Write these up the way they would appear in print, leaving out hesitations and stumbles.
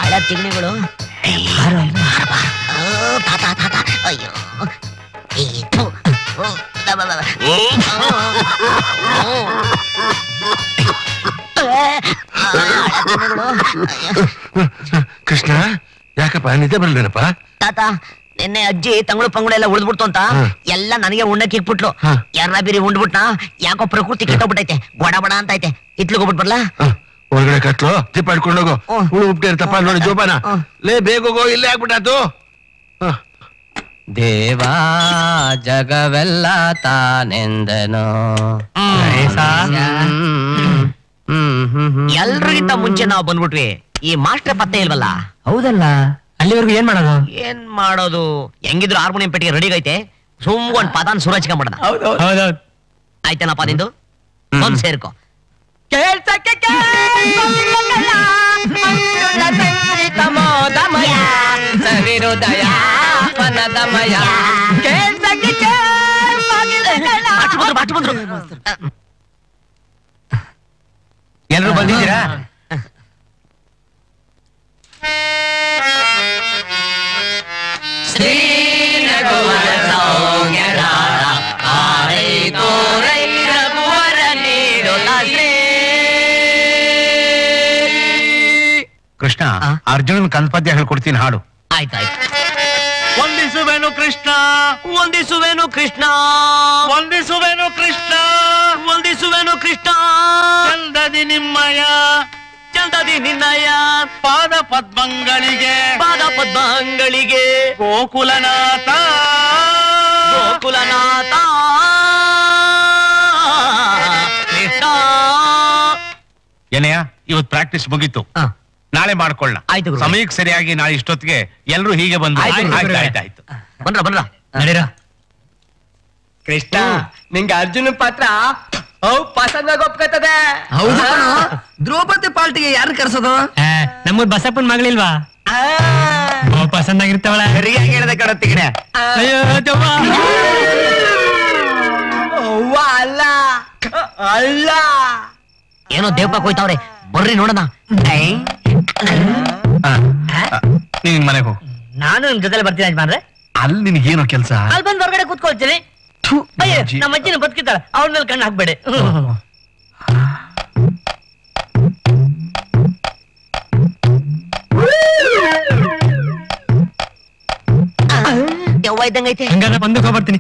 ಹಳೆ ತಿಗಣಿಗಳು ಅಯ್ಯೋ ಕೃಷ್ಣ ಯಾಕಪ್ಪ ನಿದ್ದೆ ಬರ್ಲೇನಪ್ಪ? ತಾತ ನಿನ್ನೆ ಅಜ್ಜಿ ತಂಗಳು ಪಂಗಳು ಎಲ್ಲ ಉಳಿದ್ಬಿಡ್ತು ಅಂತ ಎಲ್ಲ ನನಗೆ ಉಣ್ಣಕ್ಕೆ ಇಕ್ಬಿಟ್ಲು. ಯಾರ ಬೀರಿ ಉಂಡ್ಬಿಟ್ನಾ ಯಾಕೋ ಪ್ರಕೃತಿ ಕೆಟ್ಟೋಗ್ಬಿಟ್ಟೈತೆ, ಬಡ ಬಡ ಅಂತ ಐತೆ. ಇತ್ಲಿಗೆ ಹೋಗ್ಬಿಟ್ ಬರ್ಲಾ? ಹೊರಗಡೆ ಕತ್ಲು ದೀಪ ಇಟ್ಕೊಂಡೋಗು. ಹುಳು ಉಪ್ಟೆ ಇರ್ತಪ್ಪ ನೋಡಿ ಜೋಪಾನ. ಲೇ ಬೇಗೋಗೋ, ಇಲ್ಲೇ ಆಗ್ಬಿಟ್ಟಾತು. ದೇವಾ ಜಗವೆಲ್ಲ ತಾನೆಂದನು. ಎಲ್ರಿಗಿಂತ ಮುಂಚೆ ನಾವು ಬಂದ್ಬಿಟ್ವಿ. ಈ ಮಾಸ್ಟರ್ ಪತ್ತೆ ಇಲ್ವಲ್ಲ? ಹೌದಲ್ಲ, ಅಲ್ಲಿವರೆಗೂ ಏನ್ ಮಾಡೋದು? ಏನ್ ಮಾಡೋದು? ಹೆಂಗಿದ್ರು ಹಾರ್ಮೋನಿಯಂ ಪೆಟ್ಟಿಗೆ ರೆಡಿ ಐತೆ, ಸುಮ್ ಒಂದ್ ಪದಾನ್ ಸುರಚ್ಕೊಂಡ್ಬಿಡೋಣ. ಆಯ್ತೇನಪ್ಪ ನಿಂದು? ಒಂದ್ ಸೇರ್ಕೊ. ಕೇಳ್ಸಕ್ಕೆ ಸಂಗೀತಮೋದಮಯ ಸವಿರುದಯ ವನದಮಯ ಕೇಳ್ಸಕ್ಕೆ ಎಲ್ರು ಬಂದಿದ್ದೀರಾ? ಶ್ರೀ ಕೃಷ್ಣ, ಅರ್ಜುನನ್ ಕಂದಪದ್ಯ ಹೇಳ್ಕೊಡ್ತೀನಿ, ಹಾಡು. ಆಯ್ತಾಯ್ತು. ವಂದಿಸುವೆನು ಕೃಷ್ಣ, ವಂದಿಸುವೆನು ಕೃಷ್ಣ, ವಂದಿಸುವೆನು ಕೃಷ್ಣ, ವಂದಿಸುವೆನು ಕೃಷ್ಣ. ಚಂದದಿ ನಿಮ್ಮಯ, ಚಂದದಿ ನಿನ್ನಯ ಪಾದ ಪದ್ಮಗಳಿಗೆ, ಪಾದ ಪದ್ಮಗಳಿಗೆ. ಗೋಕುಲನಾಥ, ಗೋಕುಲನಾಥ ಕೃಷ್ಣ. ಏನಯ್ಯ, ಇವತ್ತು ಪ್ರಾಕ್ಟೀಸ್ ಮುಗೀತು, ನಾಳೆ ಮಾಡ್ಕೊಳ್ಳ. ಆಯ್ತು. ಸಮಯಕ್ಕೆ ಸರಿಯಾಗಿ ನಾಳೆ ಇಷ್ಟೊತ್ತಿಗೆ ಎಲ್ರು ಹೀಗೆ ಬಂದು. ಆಯ್ತಾಯ್ತು. ಬಂದ್ರ ಬಂದ್ರ ನಡೀರ. ಕೃಷ್ಣ, ನಿಂಗೆ ಅರ್ಜುನ ಪಾತ್ರ ಪಸಂದಾಗ ಒಪ್ಕೋತದೆ. ದ್ರೌಪದಿ ಪಾರ್ಟಿಗೆ ಯಾರು ಕರ್ಸೋದು? ನಮ್ಮೂರ್ ಬಸಪ್ಪನ್ ಮಗಳಿಲ್ವಾ? ಪಸಂದಾಗಿರ್ತವಳ. ಸರಿಯಾಗಿ ಹೇಳ್ದೆ ಕಣ ತಿಗಣೆ. ಅಯ್ಯೋ ಅಲ್ಲ ಅಲ್ಲ, ಏನೋ ದೇವಪ್ಪ ಹೋಯ್ತಾವ್ರೆ, ಬರ್ರಿ ನೋಡೋಣ. ನೀನ್ ಮನೆಗೆ ಹೋಗು. ನಾನು ನಿಮ್ ಜೊತೆ ಬರ್ತೀನಿ ಯಜಮಾನ್ರೆ. ಅಲ್ಲಿ ನಿನಗೇನೋ ಕೆಲಸ? ಅಲ್ಲಿ ಬಂದು ಹೊರಗಡೆ ಕೂತ್ಕೊಳ್ತೀನಿ. ನಮ್ಮ ಅಜ್ಜಿನ ಬದುಕಿದ್ದಾಳೆ, ಅವ್ರ ಮೇಲೆ ಕಣ್ಣು ಹಾಕ್ಬೇಡಿ. ದೆವ್ವ ಇದ್ದಂಗೈತೆ. ಹಂಗಾದ್ರೆ ಬಂದು ಬರ್ತೀನಿ.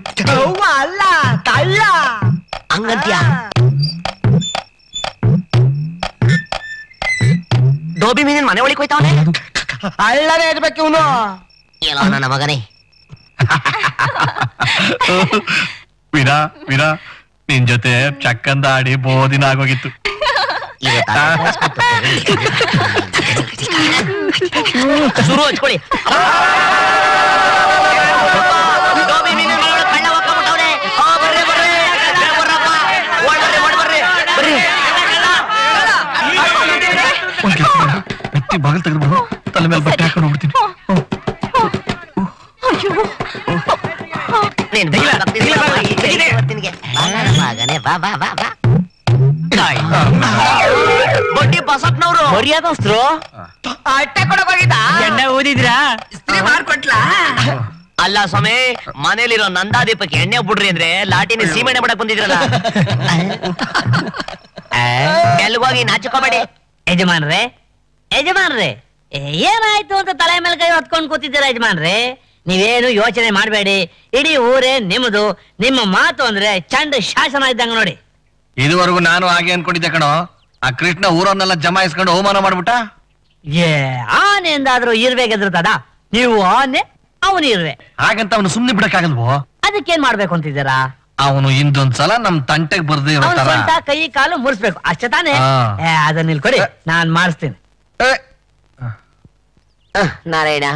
ಅಲ್ಲ ಕಳ್ಳ ಹಂಗಂತ್ಯ? ಡೋಬಿ ಮೀನಿನ ಮನೆ ಒಳಗೆ ಹೋಯ್ತಾವನೆ. ಅಳ್ಳನೇ ಇರ್ಬೇಕು ಇವನು. ಏನೋ ನನ್ನ ಮಗನೇ. ವೀರಾ ವೀರಾ, ನಿನ್ ಜೊತೆ ಚಕ್ಕಂದ ಆಡಿ ಬಹುದಿನ ಆಗೋಗಿತ್ತು. ಶುರು ಹಚ್ಕೊಳ್ಳಿ. ಡೋಬಿ ಮೀನಿನ ಮನೆ ಒಳಗೆ ಕಳ್ಳ ಹೋಗ್ಕೊಂಡ್ಬಿಟ್ಟವ್ನೆ. ಬರ್ರಿ ಬರ್ರಿ ಬರ್ರಪ್ಪ, ಓಡ್ ಬರ್ರಿ ಓಡ್ ಬರ್ರಿ ಬರ್ರಿ. ಬೆಟ್ಟಿ ಬಾಗಿಲು ತೆಗೆದು ತಲೆ ಮೇಲೆ ಬಟ್ಟೆ ಹಾಕೊಂಡು ಹೋಗ್ಬಿಡ್ತೀನಿ. ಬಡ್ಡಿ ಬಸಪ್ಪನವರು ಮರ್ಯಾದಸ್ತರು ಅಟ್ಟೆ ಕೊಡಕ್ ಹೋಗಿದ್ದ? ಎಣ್ಣೆ ಊದಿದ್ರಾ? ಇಸ್ತ್ರಿ ಮಾಡ್ಕೊಟ್ಲಾ? ಅಲ್ಲ ಸ್ವಾಮಿ, ಮನೇಲಿರೋ ನಂದಾದೀಪಕ್ಕೆ ಎಣ್ಣೆ ಬಿಡ್ರಿ ಅಂದ್ರೆ ಲಾಟಿನ ಸೀಮೆಣ್ಣೆ ಬಿಡಕ್ ಬಂದಿದ್ರಲ್ಲ. ಎಲ್ಗೋಗಿ ನಾಚಿಕೋಬೇಡಿ. ಯಜಮಾನ್ರೆ ಯಜಮಾನ್ರೆ, ಏನಾಯ್ತು ಅಂತ ತಲೆ ಮೇಲೆ ಕೈ ಹೊತ್ಕೊಂಡ್ ಕೂತಿದ್ದೀರಾ ಯಜಮಾನ್ರೆ? ನೀವೇನು ಯೋಚನೆ ಮಾಡಬೇಡಿ, ಇಡೀ ಊರೇ ನಿಮ್ಮದು. ನಿಮ್ಮ ಮಾತು ಅಂದ್ರೆ ಚಂಡ ಶಾಸನ ಇದ್ದಂಗ ನೋಡಿ. ಇದುವರೆಗೂ ನಾನು ಹಾಗೆ ಅನ್ಕೊಂಡಿದ್ದೆ ಕಣೋ. ಆ ಕೃಷ್ಣ ಊರನ್ನೆಲ್ಲ ಜಮಾಯಿಸ್ಕೊಂಡು ಅವಮಾನ ಮಾಡ್ಬಿಟ್ಟ. ಆನೆ ಎಂದಾದ್ರೂ ಇರ್ಬೇಕೆದ್ರತದ? ನೀವು ಆನೆ, ಅವನು ಇರ್ವೆ. ಹಾಗಂತ ಅವನು ಸುಮ್ನೆ ಬಿಡಕ್ಕಾಗಲ್ವೋ? ಅದಕ್ಕೇನ್ ಮಾಡ್ಬೇಕು ಅಂತಿದ್ದೀರಾ? ಅವನು ಇಂದೊಂದ್ಸಲ ನಮ್ ತಂಟೆಗೆ ಬರ್ದೇ ಇರೋ ತರ ಸ್ವಂತ ಕೈ ಕಾಲು ಮುರಿಸ್ಬೇಕು, ಅಷ್ಟೇ ತಾನೇ? ಅದನ್ನ ಇಲ್ಲಿ ಕೊಡಿ, ನಾನ್ ಮಾಡಿಸ್ತೀನಿ. ನಾರಾಯಣ,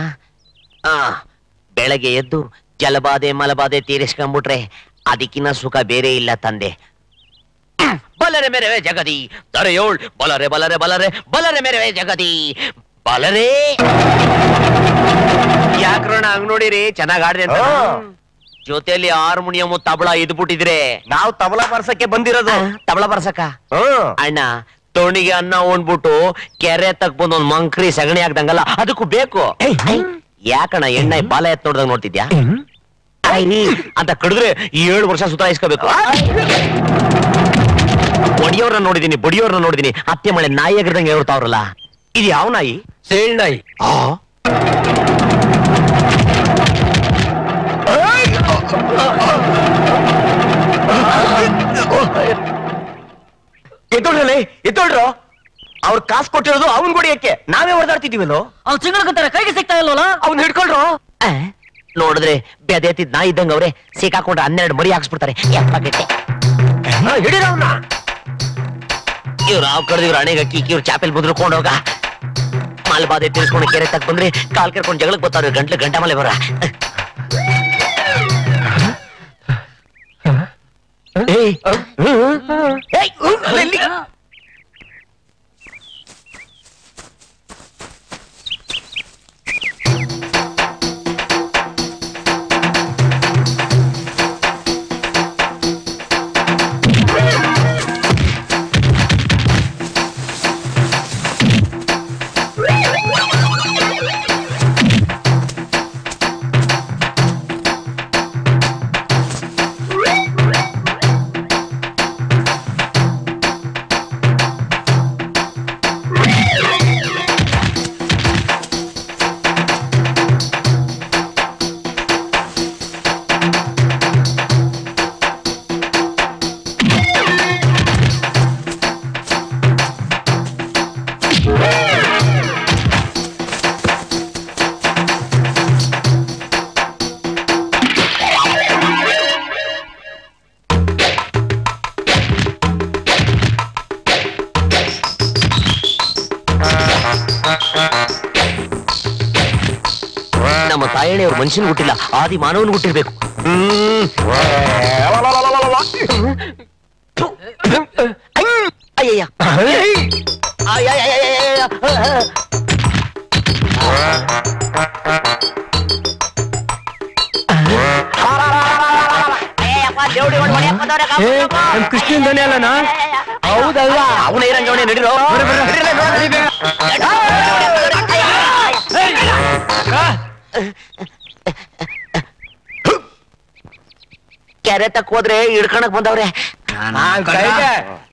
ಬೆಳಗ್ಗೆ ಎದ್ದು ಜಲಬಾಧೆ ಮಲಬಾಧೆ ತೀರಿಸ್ಕೊಂಡ್ಬಿಟ್ರೆ ಅದಕ್ಕಿನ್ನ ಸುಖ ಬೇರೆ ಇಲ್ಲ ತಂದೆ. ಬಲ್ಲರೆ ಮೇರೆ ಜಗದಿ ದರೆಯೋಳ್ ಬಲರೆ ಬಲರೆ ಬಲರೆ ಬಲರೆ ಮೇರೆ ಜಗದಿ ಬಲರೆ. ಯಾಕ್ರೋಣ ಹಂಗ್ ನೋಡಿರಿ ಚೆನ್ನಾಗ್ ಆಡ್ರಿ ಅಂತ. ಜೊತೆಲಿ ಹಾರ್ಮೋನಿಯಂ ತಬಳ ಇದ್ಬಿಟ್ಟಿದ್ರೆ ನಾವು ತಬಲಾ ಬರ್ಸಕ್ಕೆ ಬಂದಿರೋದು. ತಬಳ ಬರ್ಸಕ ಅಣ್ಣ ತೋಣಿಗೆ ಅನ್ನ ಉಂಡ್ಬಿಟ್ಟು ಕೆರೆ ತಕ್ ಬಂದ್ ಒಂದ್ ಮಂಕ್ರಿ ಸಗಣಿ ಹಾಕ್ದಂಗಲ್ಲ ಅದಕ್ಕೂ ಬೇಕು. ಯಾಕಣ್ಣ ಎಣ್ಣೆ ಬಾಲ ಎತ್ ನೋಡ್ದಂಗ್ ನೋಡ್ತಿದ್ಯಾ ಅಂತ ಕಡಿದ್ರೆ 7 ವರ್ಷ ಸುತಾಯಿಸ್ಕೋಬೇಕು. ಒಡಿಯೋರ್ನ ನೋಡಿದೀನಿ ಬಡಿಯೋರ್ನ ನೋಡಿದೀನಿ ಅತ್ತೆ ಮಳೆ ನಾಯಿ ಆಗಿರ್ದಂಗೆ ಹೇಳ್ತಾವ್ರಲ್ಲ. ಇದು ಯಾವ ನಾಯಿ? ಸೇಳ್ ನಾಯಿ. ಎತ್ತೋಳ್ರಲ್ಲೇ ಎತ್ತೋಳ್ರು. ಅವ್ರ ಕಾಸು ಕೊಟ್ಟಿರೋದು ಅವನ್ ಕೊಡಿಯಕ್ಕೆ ನಾವೇ ಹೊಡೆದಾಡ್ತಿದೀವಲ್ಲೋ. ಅವ್ರು ತಿಂಗಳ ಕೈಗೆ ಸಿಗ್ತಾ ಇಲ್ವಲ್ಲ? ಅವ್ನ್ ಹಿಡ್ಕೊಳ್ರು. ನೋಡಿದ್ರೆ ಬೆದೆತ್ತಿದ್ ನಾಯಿ ಇದ್ದಂಗ ಅವ್ರೆ ಸಿಕ್ಕಾಕೊಂಡ್ರೆ 12 ಮರಿ ಹಾಕ್ಸ್ಬಿಡ್ತಾರೆ. ಹಿಡಿರ ಅವ್ನ. ಇವ್ರು ಹಾವು ಕಡ್ದಿವ್ರು ಹಣೆಗೆ ಅಕ್ಕಿ ಇವ್ರು ಚಾಪೆಲ್ ಬುದ್ರಕೊಂಡ್ ಹೋಗ ಮಾಲ್ಬಾದೆ ತಿರ್ಸ್ಕೊಂಡು ಕೆರೆ ತಕ್ ಬಂದ್ರೆ ಕಾಲ್ ಕೆರ್ಕೊಂಡು ಜಗಳಕ್ಕೆ ಬರ್ತಾವ್ರೆ. ಗಂಟ ಮಲೆ ಬರ. ನಮ್ಮ ತಾಯಣಿ ಅವ್ರ ಮನುಷ್ಯನ್ ಹುಟ್ಟಿಲ್ಲ ಆದಿ ಮಾನವನ್ ಹುಟ್ಟಿರ್ಬೇಕು. ಅಯ್ಯಯ್ಯ ಕೃಷ್ಣನ್ ದನಿ ಅಲ್ಲನ? ಹೌದಲ್ಲ ಅವನ ರಂಗವಣೆ ನಡಿರೋ. ಕೆರೆ ತಕ್ಕ ಹೋದ್ರೆ ಹಿಡ್ಕಣಕ್ ಬಂದವ್ರೆ.